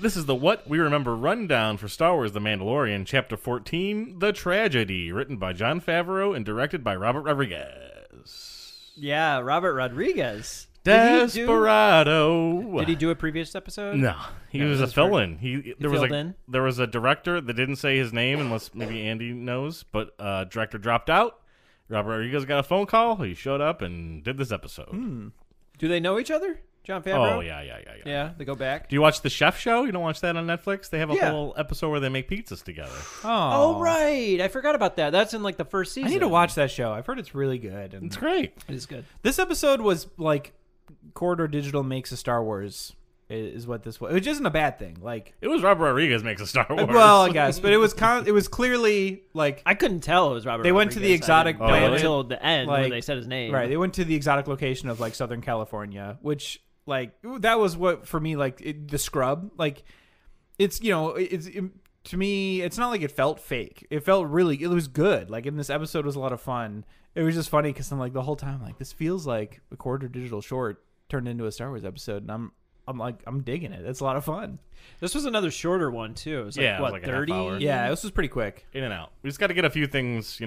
This is the What We Remember rundown for Star Wars The Mandalorian, Chapter 14, The Tragedy, written by Jon Favreau and directed by Robert Rodriguez. Yeah, Robert Rodriguez. Desperado. Did he do a previous episode? No, he was a fill-in. There was a director that didn't say his name, unless maybe Andy knows, but director dropped out. Robert Rodriguez got a phone call. He showed up and did this episode. Do they know each other? Jon Favreau? Oh, yeah. Yeah, they go back. Do you watch The Chef Show? You don't watch that on Netflix? They have a whole episode where they make pizzas together. Oh, right. I forgot about that. That's in like the first season. I need to watch that show. I've heard it's really good. And It's great. It is good. this episode was like Corridor Digital makes a Star Wars is what this was. Which isn't a bad thing. Like It was Robert Rodriguez makes a Star Wars. well, I guess, but it was clearly like I couldn't tell it was Robert They went to the Rodriguez. exotic I didn't know planet. until the end when Like, they said his name. right. They went to the exotic location of like Southern California, which like that was what for me like the scrub. Like it's to me it's not like it felt fake. It felt it was good. Like in this episode was a lot of fun. It was just funny because I'm like the whole time like this feels like a Corridor Digital short turned into a Star Wars episode, and I'm digging it. It's a lot of fun. This was another shorter one too. It was like, Yeah, it was what, like a half 30? hour. Yeah, this was pretty quick. In and out. We just got to get a few things, to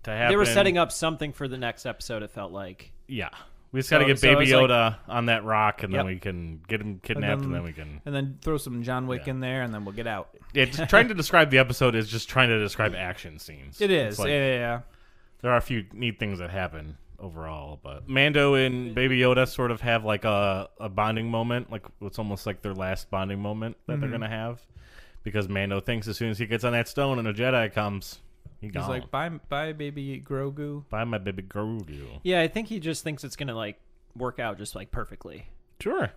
happen. They were setting up something for the next episode, it felt like. Yeah. We just got to get So Baby it's like- Yoda on that rock, and then Yep. we can get him kidnapped, and then we can... And then throw some John Wick in there, and then we'll get out. Yeah, just trying to describe the episode is just trying to describe action scenes. It It's is. like, Yeah. There are a few neat things that happen overall, but Mando and Baby Yoda sort of have like a bonding moment, like it's almost like their last bonding moment that they're gonna have, because Mando thinks as soon as he gets on that stone and a Jedi comes, he's He's like, bye, baby Grogu. bye my baby Grogu. Yeah, I think he just thinks it's gonna like work out just like perfectly. Sure.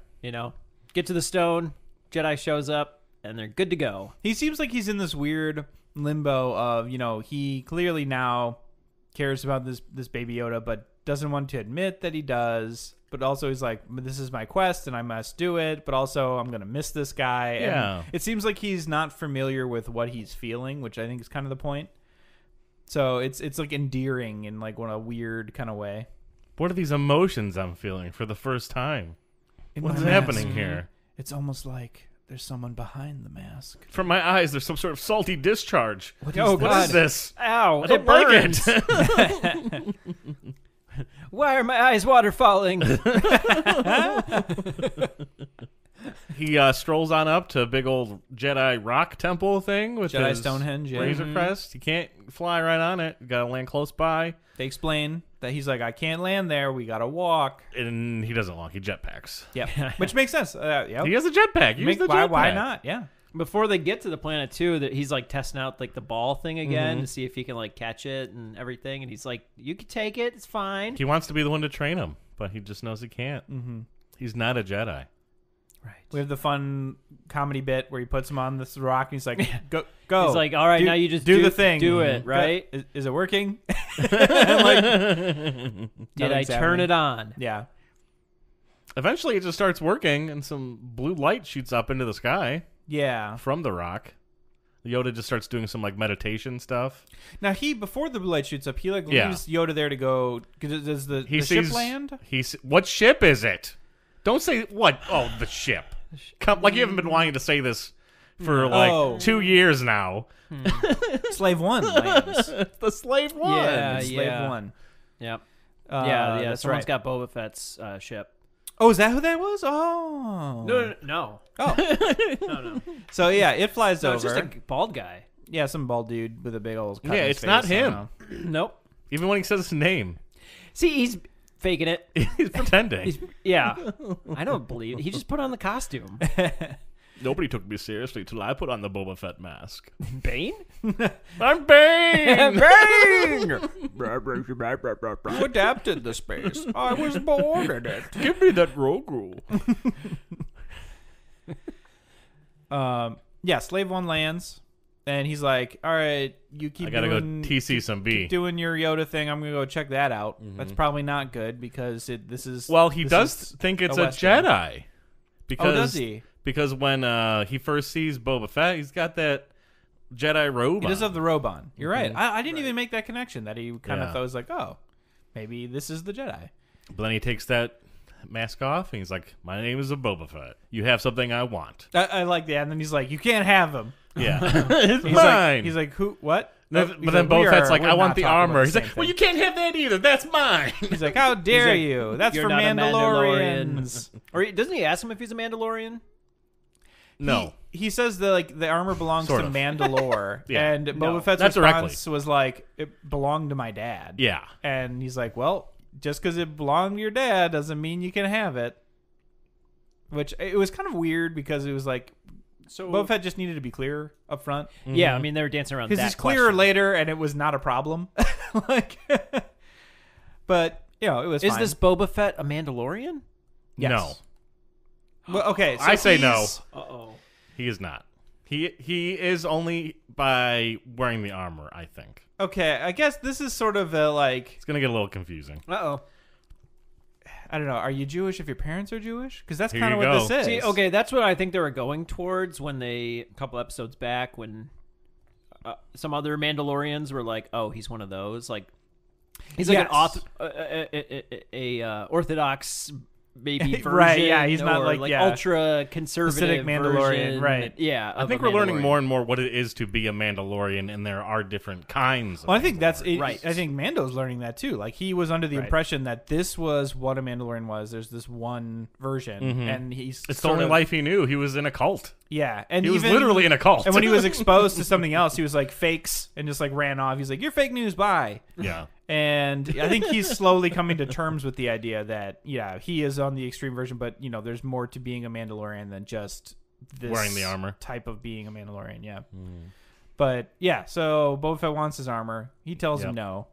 Get to the stone, Jedi shows up, and they're good to go. He seems like he's in this weird limbo of, he clearly now cares about this Baby Yoda, but doesn't want to admit that he does. But also he's like, this is my quest and I must do it. But also I'm going to miss this guy. Yeah. And it seems like he's not familiar with what he's feeling, which I think is kind of the point. So it's like endearing in like a weird kind of way. What are these emotions I'm feeling for the first time? In What's my happening mask, here? It's almost like there's someone behind the mask. From my eyes, there's some sort of salty discharge. What What is this? Ow, I don't it like burns. it. Why are my eyes waterfalling? He strolls on up to a big old Jedi rock temple thing with Jedi his Stonehenge, yeah. Razor Mhm. crest. You can't fly right on it. You gotta land close by. They explain that he's like, I can't land there. We got to walk. And he doesn't walk. He jetpacks. Yep. Which makes sense. Yep. He has a jetpack. Use the jetpack. Why not? Yeah. Before they get to the planet too, that he's like testing out like the ball thing again to see if he can like catch it and everything. And he's like, "You can take it. It's fine." He wants to be the one to train him, but he just knows he can't. Mm-hmm. He's not a Jedi. Right. We have the fun comedy bit where he puts him on this rock and he's like, go. He's like, "All right, Do- now you just do the thing. do it, right? Is it working? Did I Nothing's turn happening. it on?" Yeah. Eventually, it just starts working, and some blue light shoots up into the sky Yeah. from the rock. Yoda just starts doing some like meditation stuff. Now before the blue light shoots up, he like Yeah. leaves Yoda there to go. Does the He ship sees land? What ship is it? Don't say what. Oh, the ship. Come, like you haven't been wanting to say this for like 2 years now. Slave One lands. The Slave One. Yeah, Slave One. Yep. Yeah, yeah. that's Someone's right. got Boba Fett's ship. Oh, is that who that was? Oh. No. Oh. No. So yeah, it flies No, over. it's just a bald guy. Yeah, some bald dude with a big old cut in Yeah, his it's not face, I him. don't know. Nope. Even when he says his name, See, he's faking it. he's pretending. Yeah. I don't believe it. He just put on the costume. Nobody took me seriously till I put on the Boba Fett mask. Bane? I'm Bane. Who adapted the space? I was born in it. Give me that Grogu. Yeah, Slave One lands, and he's like, "All right, you keep I gotta doing, go TC some B. keep doing your Yoda thing. I'm gonna go check that out. That's probably not good because this is Well, he this does is think it's a Western. Jedi. Because, does he? Because when he first sees Boba Fett, he's got that Jedi robe He does on. have the robe on. You're right. I didn't even make that connection. That he kind of Yeah. thought was like, oh, maybe this is the Jedi. But then he takes that mask off, and he's like, "My name is Boba Fett. You have something I want." I like that. And then he's like, "You can't have him." Yeah, it's He's mine. like, he's like, "Who? What?" But He's then like, Boba Fett's like, we're "I want not the talking about armor." the He's same like, "Well, thing." you can't have that either. That's mine." He's like, "How dare like, you? That's "You're for not a Mandalorians." Or doesn't he ask him if he's a Mandalorian? No. He says that like the armor belongs Sort to of. Mandalore, Yeah. and Boba Fett's Not response was like, "It belonged to my dad." Yeah. And he's like, "Well, just because it belonged to your dad doesn't mean you can have it." Which it was kind of weird because it was like, So Boba Fett just needed to be clear up front yeah, I mean they were dancing around because that he's clearer question. later, and it was not a problem. Like, but it was. Is fine. this Boba Fett a Mandalorian? Yes. No. Well, okay, so I say no. he's- Uh-oh. He is not. He is only by wearing the armor, I think. Okay, I guess this is sort of a like, It's going to get a little confusing. Uh-oh. I don't know. Are you Jewish if your parents are Jewish? Because that's Here kind of you what go. this is. See, okay, that's what I think they were going towards when a couple episodes back, when some other Mandalorians were like, "Oh, he's one of those." Like, he's like Yes. an Orthodox maybe version, Right, yeah, he's or not like, yeah, ultra conservative Hasidic Mandalorian, version. right. Yeah, I think we're learning more and more what it is to be a Mandalorian, and there are different kinds of Well, I think that's it. Right. I think Mando's learning that too. Like he was under the Right. impression that this was what a Mandalorian was. There's this one version, and he's It's the sort only of- life he knew. He was in a cult. Yeah, and He was even- literally in a cult. And when he was exposed to something else, he was like fakes and just like ran off. He's like, "You're fake news, bye." Yeah. And I think he's slowly coming to terms with the idea that he is on the extreme version, but there's more to being a Mandalorian than just this Wearing the armor. type of being a Mandalorian. Yeah. But yeah, so Boba Fett wants his armor. He tells him Yep. no,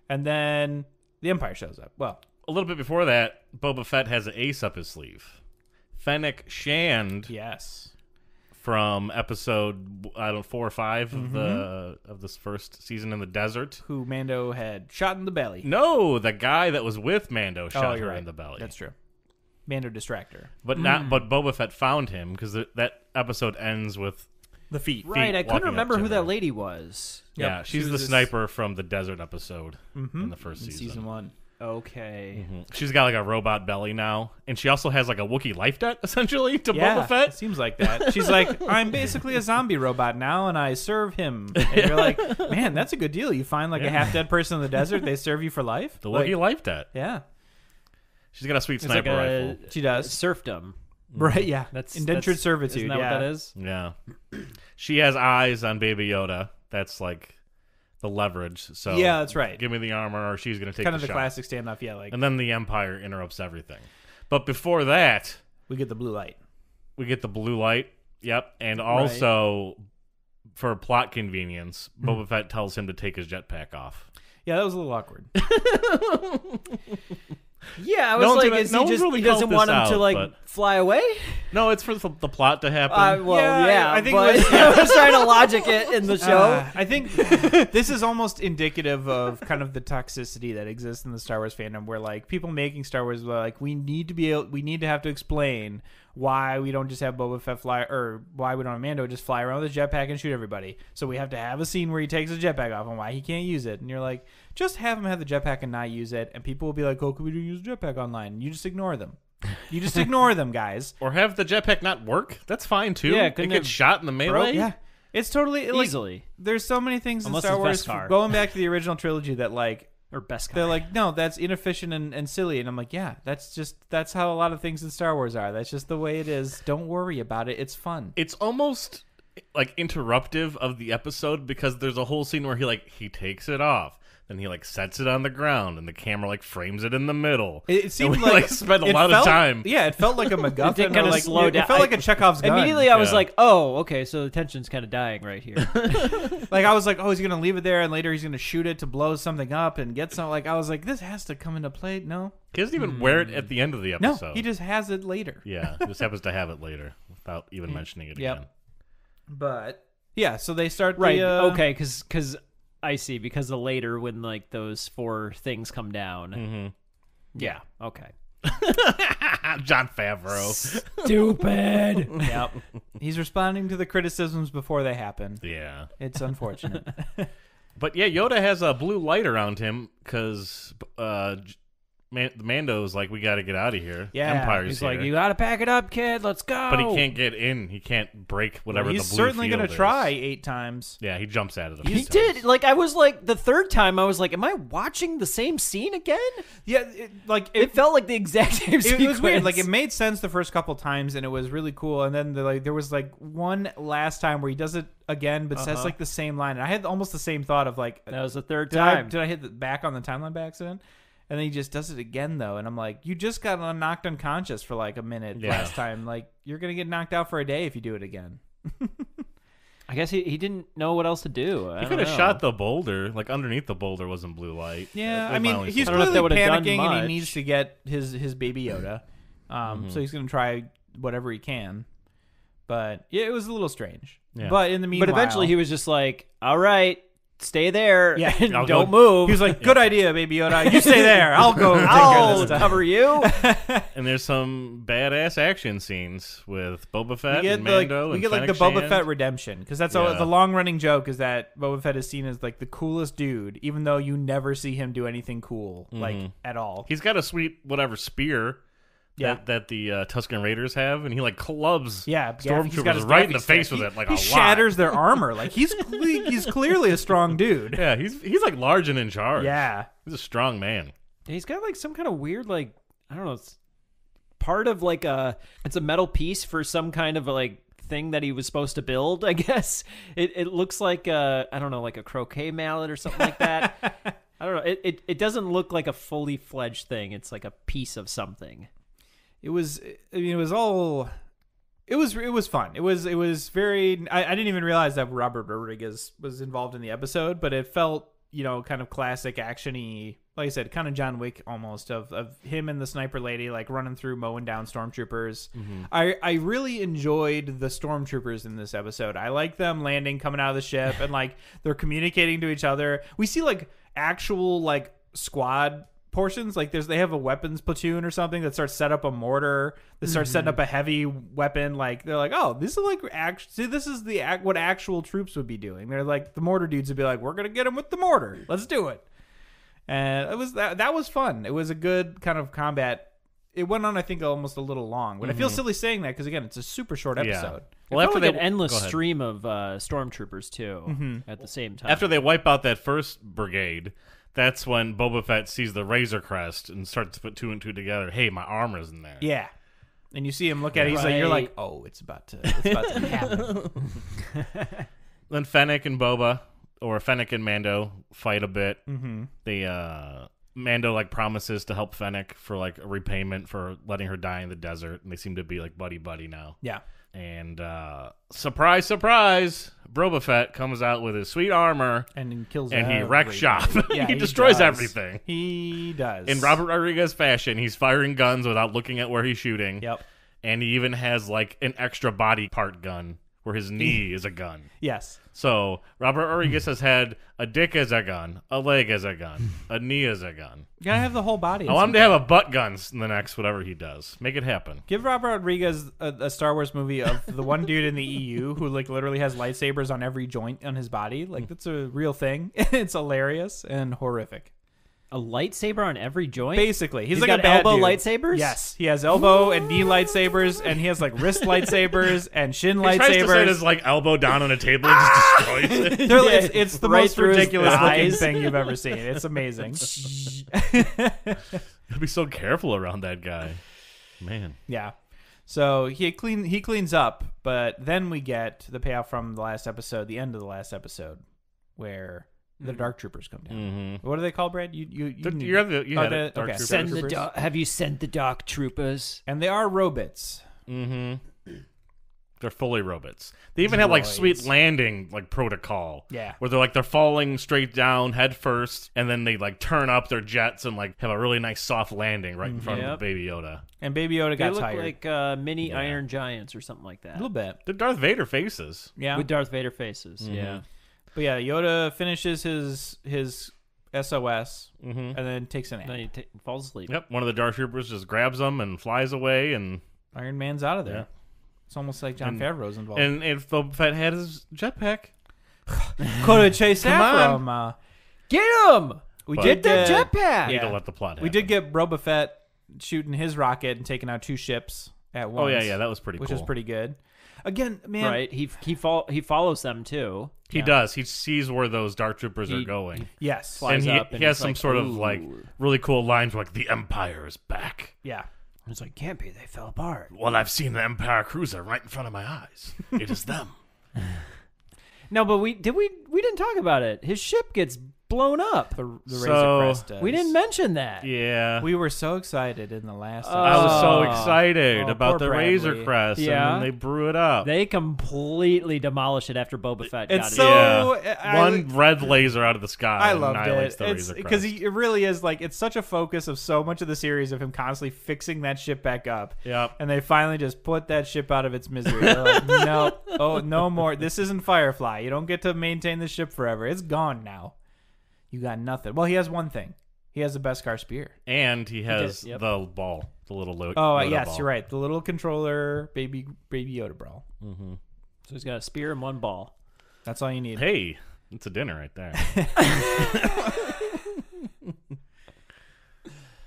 and then the Empire shows up. Well, A little bit before that, Boba Fett has an ace up his sleeve. Fennec Shand yes. from episode 4 or 5 of this first season in the desert. Who Mando had shot in the belly. No, the guy that was with Mando shot you're her right. in the belly. That's true. Mando distractor. But But Boba Fett found him because that episode ends with The feet. Right, I couldn't walking up remember to who her. that lady was. Yep, Yeah, she she's was the this- sniper from the desert episode in the first In season. season 1. Okay. She's got like a robot belly now, and she also has like a Wookiee life debt essentially to Yeah, Boba it Fett. seems like that. She's like, "I'm basically a zombie robot now, and I serve him." And you're like, "Man, that's a good deal. You find like a half-dead person in the desert, they serve you for life." The Like, Wookiee life debt. yeah, She's got a sweet It's like sniper rifle. she does. serfdom. Right? Yeah, That's indentured servitude. Isn't that yeah, what that is? Yeah, she has eyes on Baby Yoda. That's like the leverage. So Yeah, that's right. Give me the armor, or she's gonna take Kind of the shot. classic standoff. Yeah, like And then the Empire interrupts everything. But before that, we get the blue light. we get the blue light. Yep, and also for plot convenience, Boba Fett tells him to take his jetpack off. Yeah, that was a little awkward. Yeah, I was No one's like, gonna- is no he one's just really he doesn't called want him this to out, like but- fly away? No, it's for the plot to happen. I think it was- I was trying to logic it in the show. I think this is almost indicative of kind of the toxicity that exists in the Star Wars fandom, where like people making Star Wars are like, we need to have to explain why we don't just have Boba Fett fly, or why we don't have Mando just fly around with a jetpack and shoot everybody. So we have to have a scene where he takes his jetpack off and why he can't use it. And you're like, just have him have the jetpack and not use it, and people will be like, oh, can we use the jetpack online? You just ignore them. You just ignore them, guys. Or have the jetpack not work. That's fine too. Yeah, it couldn't gets have shot in the melee. Yeah. It's totally like, Easily. there's so many things Unless in Star it's Wars Beskar. going back to the original trilogy that like Or best they're guy. like, no, that's inefficient and silly. And I'm like, yeah, that's how a lot of things in Star Wars are. That's just the way it is. Don't worry about it. It's fun. It's almost like interruptive of the episode because there's a whole scene where he takes it off. Then he like sets it on the ground and the camera like frames it in the middle. It seemed And we, like spent a it lot felt- of time. Yeah, it felt like a MacGuffin. did or kinda like, slow it down. felt like a Chekhov's gun. Immediately, I was Yeah. like, "Oh, okay, so the tension's kind of dying right here." Like I was like, oh, he's gonna leave it there, and later he's gonna shoot it to blow something up and get some. Like I was like, this has to come into play. No, He doesn't even wear it at the end of the no, episode. he just has it later. Yeah, just happens to have it later without even mentioning it Yep. again. But yeah, so they start Right. The, Okay. Because I see. Because the later when like those 4 things come down. Mm-hmm. Yeah. Okay. Jon Favreau. Stupid. Yep. He's responding to the criticisms before they happen. Yeah. It's unfortunate. But yeah, Yoda has a blue light around him because Mando's like, we got to get out of here. Yeah, Empire's He's here. like, you gotta pack it up, kid. Let's go. But he can't get in. He can't break whatever the blue He's certainly going to try 8 times. Yeah, he jumps out of the He did. Like, I was like, the third time, I was like, am I watching the same scene again? Yeah, It felt like the exact same sequence. It was weird. Like, it made sense the first couple times, and it was really cool. And then there was like one last time where he does it again, but says like the same line. And I had almost the same thought of like, that was the third time. Did I hit the back on the timeline by accident? And then he just does it again, though. And I'm like, you just got knocked unconscious for like a minute last time. Like, you're going to get knocked out for a day if you do it again. I guess he didn't know what else to do. He could have shot the boulder. Like, underneath the boulder wasn't blue light. Yeah, I mean, he's I don't know if clearly that would've panicking done and he much. needs to get his baby Yoda. So he's going to try whatever he can. But yeah, it was a little strange. Yeah. But in the meanwhile... But eventually he was just like, all right, stay there. Yeah, and I'll don't go- move. He was like, good idea, baby Yoda. You stay there. I'll go take care of I'll this stuff. cover you. And there's some badass action scenes with Boba Fett We get and Mando. we get and the Fennec Boba Shand. Fett redemption, because that's Yeah. the long running joke is that Boba Fett is seen as like the coolest dude, even though you never see him do anything cool like at all. He's got a sweet whatever spear that the Tusken Raiders have, and he like clubs He's got his stormtroopers right in the gaffy face stick. with it, like he a lot. shatters their armor. Like he's clearly a strong dude. Yeah, he's like large and in charge. Yeah. He's a strong man. He's got like some kind of weird, like, I don't know, it's part of like it's a metal piece for some kind of like thing that he was supposed to build, I guess. It looks like I don't know, like a croquet mallet or something like that. I don't know. It doesn't look like a fully fledged thing. It's like a piece of something. It was all. It was fun. It was very. I didn't even realize that Robert Rodriguez was involved in the episode, but it felt kind of classic actiony. Like I said, kind of John Wick almost of him and the sniper lady like running through mowing down stormtroopers. I really enjoyed the stormtroopers in this episode. I like them landing, coming out of the ship, and like they're communicating to each other. We see like actual like squad portions, like they have a weapons platoon or something that starts set up a mortar, that starts setting up a heavy weapon. Like they're like, oh, this is like this is what actual troops would be doing. They're like, the mortar dudes would be like, we're gonna get him with the mortar, let's do it. And it was that was fun. It was a good kind of combat. It went on, I think, almost a little long, but I feel silly saying that because again, it's a super short episode. Well, after like an endless stream of stormtroopers too at the same time. After they wipe out that first brigade, that's when Boba Fett sees the Razor Crest and starts to put 2 and 2 together. Hey, my armor's in there. Yeah. And you see him look at it. He's like, you're like, oh, it's about to happen. Then Fennec and Mando fight a bit. Mando like promises to help Fennec for like a repayment for letting her die in the desert, and they seem to be like buddy now. Yeah. And surprise, surprise, Boba Fett comes out with his sweet armor and kills and he wrecks shop. Yeah, he destroys does. everything. He does. In Robert Rodriguez fashion, he's firing guns without looking at where he's shooting. Yep. And he even has like an extra body part gun where his knee is a gun. Yes. So Robert Rodriguez has had a dick as a gun, a leg as a gun, a knee as a gun. You gotta have the whole body. I want him to have a butt guns in the next whatever he does. Make it happen. Give Robert Rodriguez a Star Wars movie of the one dude in the EU who like literally has lightsabers on every joint on his body. Like that's a real thing. It's hilarious and horrific. A lightsaber on every joint? Basically, he's like got a bad elbow dude. lightsabers? Yes, he has elbow and knee lightsabers, and he has like wrist lightsabers and shin He tries to set lightsabers. his like elbow down on a table and just destroys it. It's the Right most through his ridiculous looking eyes. thing you've ever seen. It's amazing. Be so careful around that guy, man. Yeah. So he cleans up, but then we get the payoff from the last episode, the end of the last episode, where the Dark Troopers come down. What are they called, Brad? You had it, Dark okay. Troopers. Have you sent the Dark Troopers? And they are robots. They're fully robots. They even have like Droids. sweet landing like protocol. Yeah. Where they're falling straight down head first, and then they like turn up their jets and like have a really nice soft landing right in front of Baby Yoda. And Baby Yoda They got look tired. like mini Iron Giants or something like that. A little bit. They're Darth Vader faces. Yeah. With Darth Vader faces. Yeah. But yeah, Yoda finishes his SOS and then takes a nap. Then he falls asleep. Yep. One of the Dark Troopers just grabs them and flies away, and Iron Man's out of there. Yeah. It's almost like Jon Favreau's involved. and if Boba Fett had his jetpack, could have chased Come after on. him. Get him! We But did Get get that jetpack. you Yeah. don't let the plot happen. We did get Boba Fett shooting his rocket and taking out 2 ships at once. Oh yeah, that was pretty which cool. is pretty good. Again, man, Right. He follows them too. He does. He sees where those Dark Troopers are going. yes, Flies And up he has he's some like, sort of "Ooh." like really cool lines like the Empire is back. yeah. It's like, can't be. They fell apart. Well, I've seen the Empire cruiser right in front of my eyes. It is them. No, but we didn't talk about it. His ship gets blown up. The So, Razor Crest does. We didn't mention that. Yeah. We were so excited in the last. I was so Oh. excited Oh, about poor the Bradley. Razor Crest, Yeah. and then they blew it up. They completely demolish it after Boba Fett got It's it. so One red laser out of the sky. I and loved annihilates it. the It's Razor because Crest. it really is like it's such a focus of so much of the series of him constantly fixing that ship back up. Yep. And they finally just put that ship out of its misery. They're like, no, oh no more. This isn't Firefly. You don't get to maintain the ship forever. It's gone now. You got nothing. Well, he has one thing. He has the Beskar spear. And he has yep. the ball, the little Oh, Yoda yes, ball. you're right. The little controller, baby Yoda brawl. Mm-hmm. So he's got a spear and one ball. That's all you need. Hey, it's a dinner right there.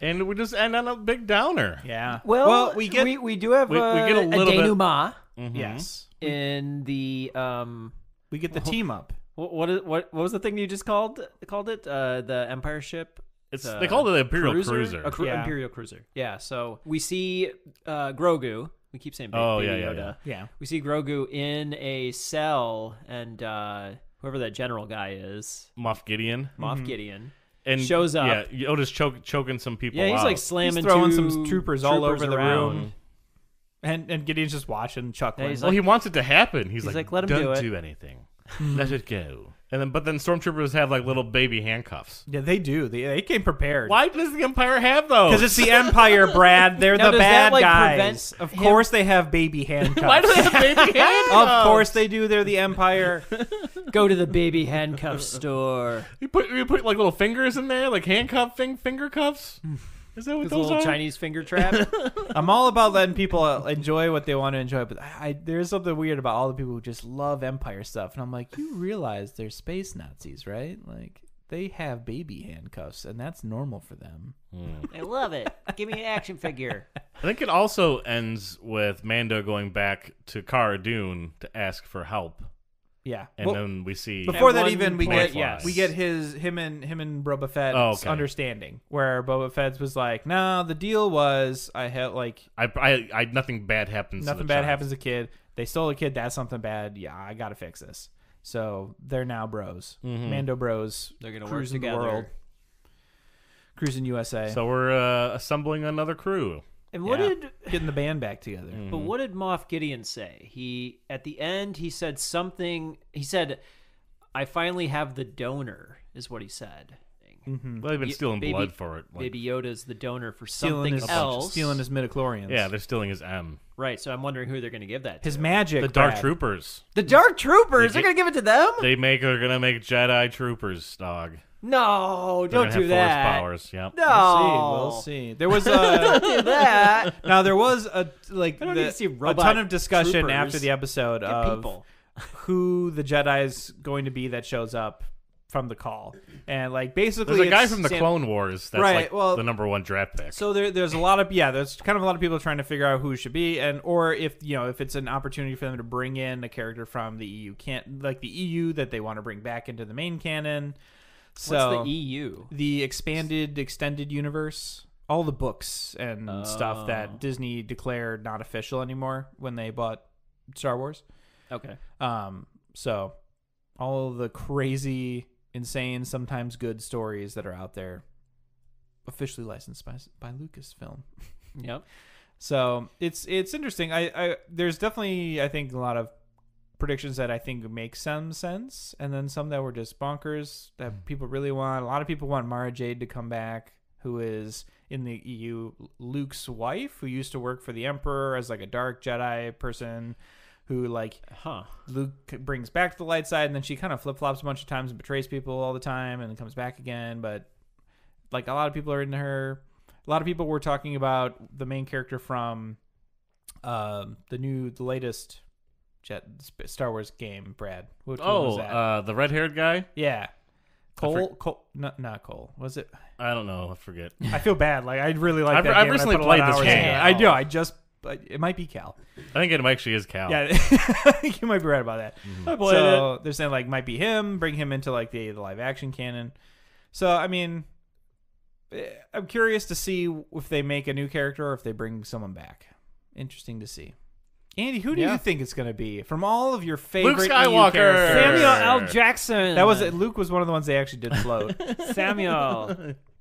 And we just end on a big downer. Yeah. Well, we get we do have we get a little bit- denouement Mhm. yes. in the We get the team up. what was the thing you just called it? The Empire ship. It's they called it the Imperial Cruiser. A Yeah. Imperial cruiser. Yeah. So we see Grogu. We keep saying Oh, Baby yeah, Yoda. yeah. Yeah. We see Grogu in a cell, and whoever that general guy is, Moff Gideon. Moff Gideon, And shows up. Yeah, Yoda's choking some people Yeah, he's out. like slamming, He's throwing two some troopers all over the around. room. And Gideon's just watching, chuckling. Yeah, he's Well, like- he wants it to happen. He's like, "Let him don't do it." anything. Let it go. But then stormtroopers have like little baby handcuffs. Yeah, they do. They came prepared. Why does the Empire have those? Because it's the Empire, Brad. They're Now, the does that, bad like, guys. prevent Of him- course they have baby handcuffs. Why do they have baby handcuffs? Of course they do. They're the Empire. Go to the baby handcuff store. You put like little fingers in there, like handcuff finger cuffs. Is that what This those little are? Chinese finger trap. I'm all about letting people enjoy what they want to enjoy, but there's something weird about all the people who just love Empire stuff. And I'm like, you realize they're space Nazis, right? Like, they have baby handcuffs, and that's normal for them. I love it. Give me an action figure. I think it also ends with Mando going back to Cara Dune to ask for help, Yeah. and Well, then we see before At that, one even we point, get yes. we get him and Boba Fett's Oh, okay. understanding, where Boba Fett was like, "No, the deal was I had like I nothing bad happens. to nothing the bad child. happens to the kid. They stole a kid. That's something bad. Yeah, I got to fix this." So they're now bros, Mando bros. They're gonna work cruising the together. world, cruising USA. So we're assembling another crew. And what Yeah. did Getting the band back together. but what did Moff Gideon say? He at the end he said something. He said, "I finally have the donor," is what he said. Well, they've been stealing Baby- blood for it. Like, Baby Yoda's the donor for Stealing something his, else. stealing his midichlorians. yeah, they're stealing his M. Right. So I'm wondering who they're going to give that to. his magic. The Dark Brad. Troopers. The Dark Troopers. They They're going to give it to them? They're gonna make Jedi Troopers, dog. No, They're don't gonna do have that. Force powers. Yep. No, We'll see. There was a do that. now there was a like I don't need to see a robot ton of discussion troopers. after the episode Get of people. who the Jedi's going to be that shows up from the call, and like basically There's a guy it's from the Sam- Clone Wars that's Right, like well- the #1 draft pick. So there's a lot of there's kind of a lot of people trying to figure out who it should be, and or if if it's an opportunity for them to bring in a character from the EU like the EU that they want to bring back into the main canon. So What's the EU? the extended universe, all the books and stuff Oh. that Disney declared not official anymore when they bought Star Wars. Okay. So all of the crazy, insane, sometimes good stories that are out there, officially licensed by Lucasfilm. Yep. So it's interesting. I there's definitely I think a lot of predictions that I think make some sense, and then some that were just bonkers that people really want. A lot of people want Mara Jade to come back, who is in the EU Luke's wife, who used to work for the Emperor as like a dark Jedi person, who like Luke brings back to the light side, and then she kind of flip flops a bunch of times and betrays people all the time, and then comes back again. But like a lot of people are into her. A lot of people were talking about the main character from the latest Star Wars game, Brad. Which one was that? The red-haired guy. Yeah. Cole, not Cole. Was it? I don't know. I forget. I feel bad. Like I really like that I've game. recently I put a lot played of this hours game. into it. I do. I just. It might be Cal. I think it actually is Cal. Yeah, I think you might be right about that. I played So they're saying like might be him, bring him into like the live action canon. So I mean, I'm curious to see if they make a new character or if they bring someone back. Interesting to see. Andy, who do you think it's going to be from all of your favorite Luke EU Skywalker. characters? Samuel L. Jackson. That was it. Luke was one of the ones they actually did float. Samuel.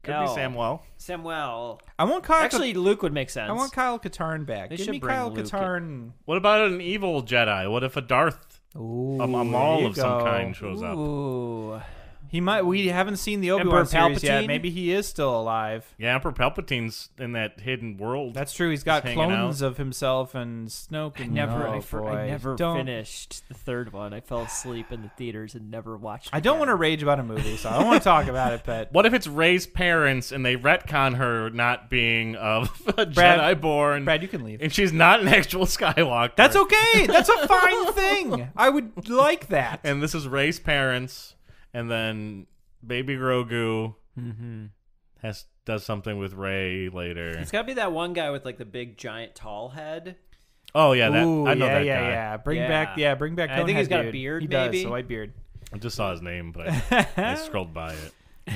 Could be Samuel. Samuel. I want Kyle. Actually, Luke would make sense. I want Kyle Katarn back. They Give should me bring Kyle Luke Katarn. What about an evil Jedi? What if a Darth, Ooh, a there Maul you of some go. kind shows up? Ooh. He might. We haven't seen the Obi-Wan series yet. Palpatine? Maybe he is still alive. Yeah, Emperor Palpatine's in that hidden world. That's true. He's got Just hanging clones of himself and Snoke. And I never Don't- finished the third one. I fell asleep in the theaters and never watched it. I don't want to rage about a movie, so I don't want to talk about it. But What if it's Rey's parents and they retcon her not being of a Jedi born, Brad, you can leave. and she's not an actual Skywalker? That's okay. That's a fine thing. I would like that. And this is Rey's parents, and then Baby Grogu does something with Rey later. It's got to be that one guy with like the big, giant, tall head. Oh yeah, that Ooh, I know yeah, that yeah, guy. yeah. Bring Yeah. back. I think he's Conehead got a dude. beard, He maybe? does, a white beard. I just saw his name, but I scrolled by it.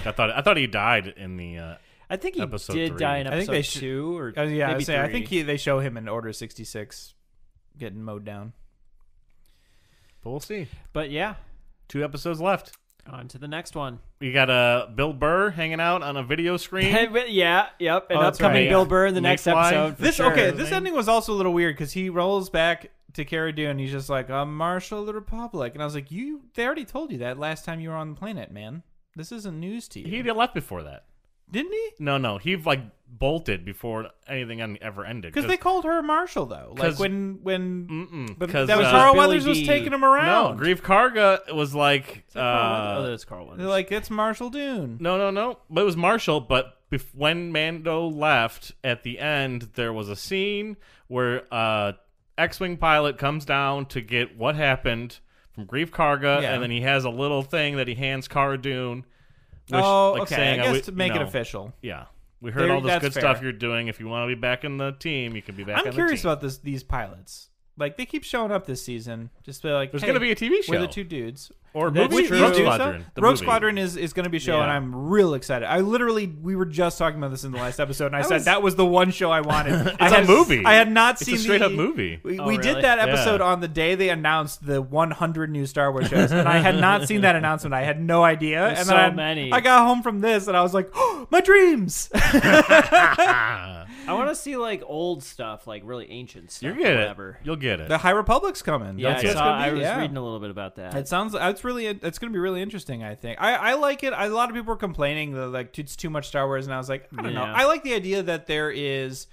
I thought he died in the. I think he Episode did 3. die in I think episode they 2 or Yeah, I maybe was saying, I 3. think they show him in Order 66 getting mowed down. But we'll see. But yeah, 2 episodes left. on to the next one. We got Bill Burr hanging out on a video screen. Yeah, yep. An Oh, that's upcoming right. Bill Burr in the next Mayfly. episode. For This sure. This ending was also a little weird because he rolls back to Cara Dune. He's just like, I'm Marshal of the Republic, and I was like, they already told you that last time you were on the planet, man. This isn't news to you. He left before that. Didn't he? No. He bolted before anything ever ended. Because they called her Marshal though. Like 'cause- when but 'cause, that was uh, Carl Billy Weathers was D. taking him No, around. Grief Karga was like. Oh, that's Carl Weathers. They're like, it's Marshal Dune. No. But it was Marshall. But when Mando left, at the end, there was a scene where X-Wing pilot comes down to get what happened from Grief Karga, Yeah. and then he has a little thing that he hands Cara Dune. Which, Okay. saying, I guess to make it official. Yeah. We heard all this That's good fair. stuff you're doing. If you want to be back in the team, you can be back I'm in curious the team. about these pilots. Like, they keep showing up this season. Just be like, There's hey, going to be a TV show. we're the two dudes. Or That's movie. true. Rogue Do so? Squadron. The Rogue movie. Squadron is going to be a show, Yeah. and I'm real excited. We were just talking about this in the last episode, and I said was- that was the one show I wanted. It's a movie. I had not It's seen a straight the, up movie. We, Oh, we really? did that episode Yeah. on the day they announced the 100 new Star Wars shows, and I had not seen that announcement. I had no idea. There's and so then many. I got home from this, and I was like, oh, my dreams. I want to see like old stuff, like really ancient stuff. You'll or get it. whatever. You'll get it. The High Republic's coming. Yeah, That's what it's gonna be. I was Yeah. reading a little bit about that. It sounds. It's going to be really interesting. I think. I like it. A lot of people were complaining that like it's too much Star Wars, and I was like, I don't know. Yeah. I like the idea that there is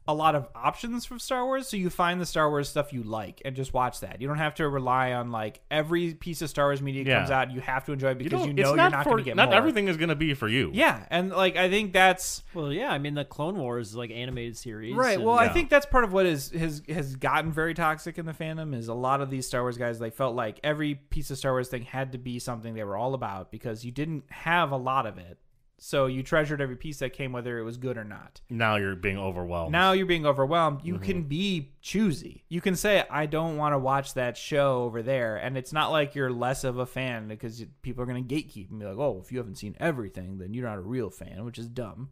a lot of options for Star Wars, so you find the Star Wars stuff you like and just watch that. You don't have to rely on like every piece of Star Wars media Yeah. comes out. You have to enjoy it because you it's know you're not going to get not more. everything is going to be for you. Yeah, and like I think that's Well, yeah. I mean, the Clone Wars like animated series. right. and- Well, I Yeah. think that's part of what has gotten very toxic in the fandom is a lot of these Star Wars guys. They felt like every piece of Star Wars thing had to be something they were all about because you didn't have a lot of it. So you treasured every piece that came, whether it was good or not. Now you're being overwhelmed. Now you're being overwhelmed. You can be choosy. You can say, I don't want to watch that show over there. And it's not like you're less of a fan because people are going to gatekeep and be like, oh, if you haven't seen everything, then you're not a real fan, which is dumb.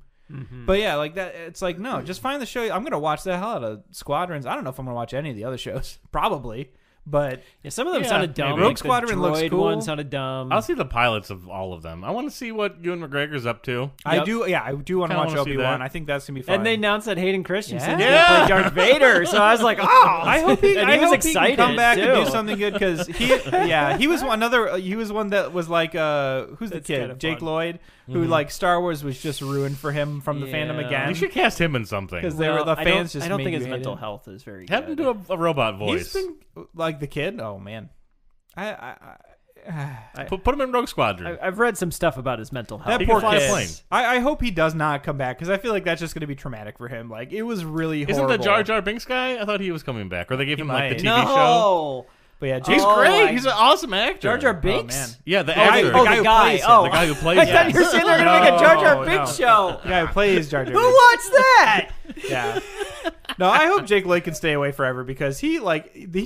But yeah, like that, it's like, no, just find the show. I'm going to watch the hell out of Squadrons. I don't know if I'm going to watch any of the other shows. Probably. But Yeah, some of them Yeah, sounded dumb. maybe. Like Rogue Squadron the looks droid cool. one sounded dumb. I'll see the pilots of all of them. I want to see what Ewan McGregor's up to. I Yep. do want to Kinda watch wanna see Obi-Wan. that. I think that's going to be fun. and they announced that Hayden Christensen's Yeah. gonna play Darth Vader. So I was like, oh, I hope he. and I he was hope excited he can come back too. and do something good because he was another. He was one that was like, who's the That's kid? kinda Jake fun. Lloyd, who like Star Wars was just ruined for him from the fandom Yeah. again. You should cast him in something. Because they were the I fans don't, just. I don't made think you his hate mental him. health is very Have him good. do a robot He's voice. been like the kid. Oh man, Put him in Rogue Squadron. I've read some stuff about his mental health. that He poor can fly a kid. plane. I hope he does not come back because I feel like that's just going to be traumatic for him. Like it was really Isn't horrible. the Jar Jar Binks guy? I thought he was coming back, or they gave him like the might. TV show. No. But yeah, He's Oh, great. I- He's an awesome actor. Jar Jar man. Binks. Yeah, the guy- actor. the guy who plays him. The guy who plays I thought him. you were saying they're gonna make a Jar Jar No, Binks no. show. The guy who plays Jar Jar Who Binks. wants that? Yeah. No, I hope Jake Lloyd can stay away forever because he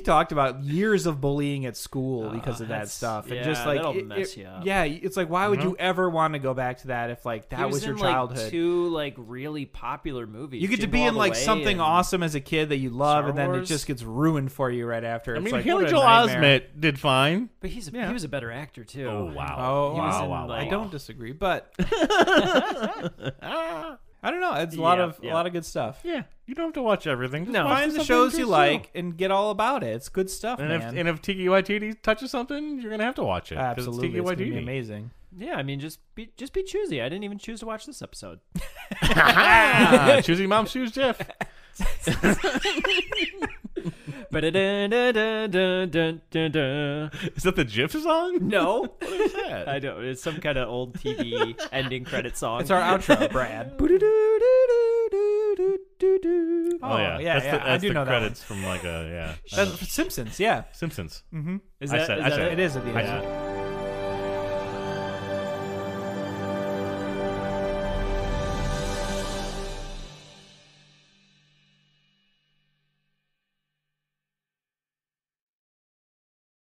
talked about years of bullying at school because of that that's- stuff. And yeah, just like that'll mess you up. Yeah, it's like why would you ever want to go back to that if like He that was in, your childhood? Like, 2 like really popular movies. You get to Jingle be All in the like Way something and- awesome as a kid that you love, Star and then it Wars. just gets ruined for you right after. I It's mean, like, Haley what a Joel nightmare. Osment did fine. But he was a better actor too. Oh wow! Oh, He was wow, in, wow, like- I don't disagree, but I don't know. It's a lot of good stuff. Yeah, you don't have to watch everything. Just No. watch Find the something shows you good like show. and get all about it. It's good stuff, And man. if Tiki Waititi touches something, you're gonna have to watch it. 'cause Absolutely, it's Tiki it's gonna be Waititi. amazing. Yeah, I mean, just be choosy. I didn't even choose to watch this episode. Choosing mom's shoes, Jeff. Is that the GIF song? No, What is that? I don't. It's some kind of old TV ending credit song. It's our outro, Brad. Oh yeah, yeah, that's yeah, the, I that's do the know that credits from like a That's Simpsons, yeah. Simpsons. Mm-hmm. Is I that, said- is I that said- It is at the I end. said-